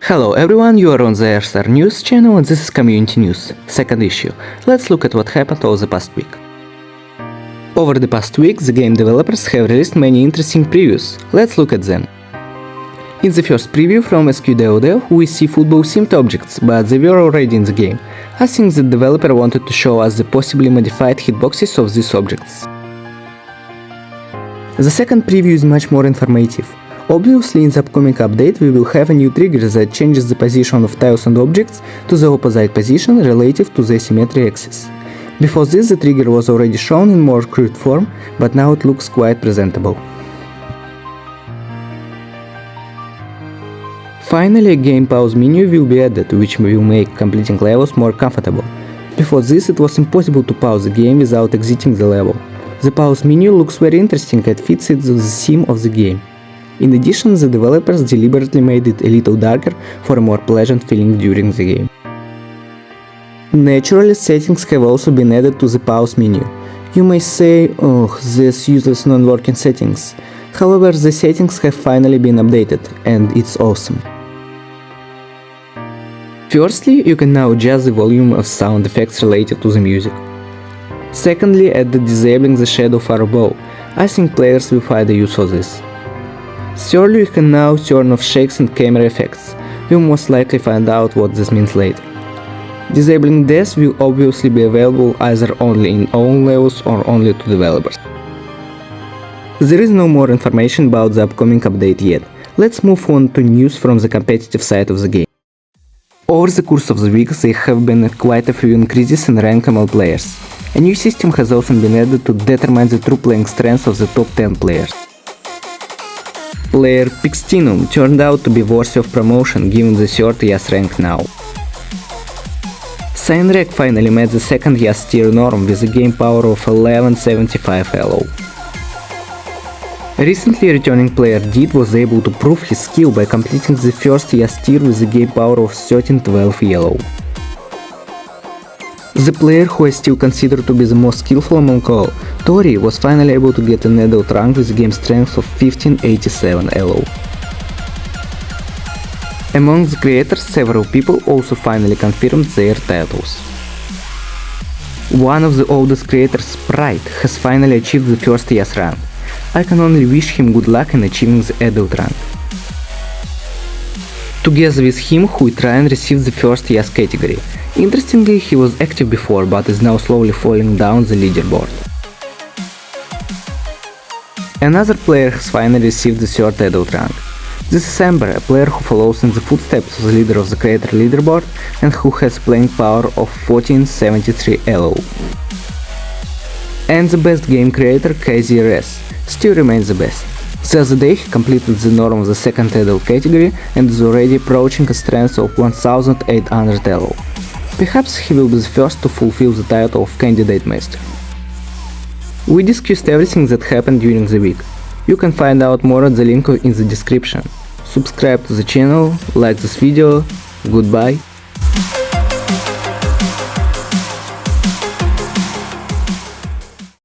Hello everyone, you are on the RSR News channel and this is Community News, second issue. Let's look at what happened over the past week. Over the past week, the game developers have released many interesting previews. Let's look at them. In the first preview from SQDev, we see football-themed objects, but they were already in the game. I think the developer wanted to show us the possibly modified hitboxes of these objects. The second preview is much more informative. Obviously, in the upcoming update we will have a new trigger that changes the position of tiles and objects to the opposite position relative to the symmetry axis. Before this, the trigger was already shown in more crude form, but now it looks quite presentable. Finally, a game pause menu will be added, which will make completing levels more comfortable. Before this, it was impossible to pause the game without exiting the level. The pause menu looks very interesting and fits with the theme of the game. In addition, the developers deliberately made it a little darker for a more pleasant feeling during the game. Naturally, settings have also been added to the pause menu. You may say, oh, these useless non-working settings. However, the settings have finally been updated, and it's awesome. Firstly, you can now adjust the volume of sound effects related to the music. Secondly, add disabling the shadow fireball. I think players will find a use for this. Thirdly, you can now turn off shakes and camera effects. You'll most likely find out what this means later. Disabling this will obviously be available either only in all levels or only to developers. There is no more information about the upcoming update yet. Let's move on to news from the competitive side of the game. Over the course of the week there have been quite a few increases in rank among players. A new system has also been added to determine the true playing strength of the top 10 players. Player Pixtinum turned out to be worthy of promotion given the third YAS rank now. Cyanrek finally met the second YAS tier norm with a game power of 1175 LO. Recently returning player Did was able to prove his skill by completing the first YAS tier with a game power of 1312 yellow. The player who is still considered to be the most skillful among all, Tori, was finally able to get an adult rank with a game strength of 1587 LO. Among the creators, several people also finally confirmed their titles. One of the oldest creators, Sprite, has finally achieved the first YAS rank. I can only wish him good luck in achieving the adult rank. Together with him, Huitran received the first YAS category. Interestingly, he was active before, but is now slowly falling down the leaderboard. Another player has finally received the third adult rank. This is Amber, a player who follows in the footsteps of the leader of the creator leaderboard and who has playing power of 1473 LO. And the best game creator, KZRS, still remains the best. The other day he completed the norm of the second adult category and is already approaching a strength of 1800 LO. Perhaps he will be the first to fulfill the title of Candidate Master. We discussed everything that happened during the week. You can find out more at the link in the description. Subscribe to the channel, like this video, goodbye.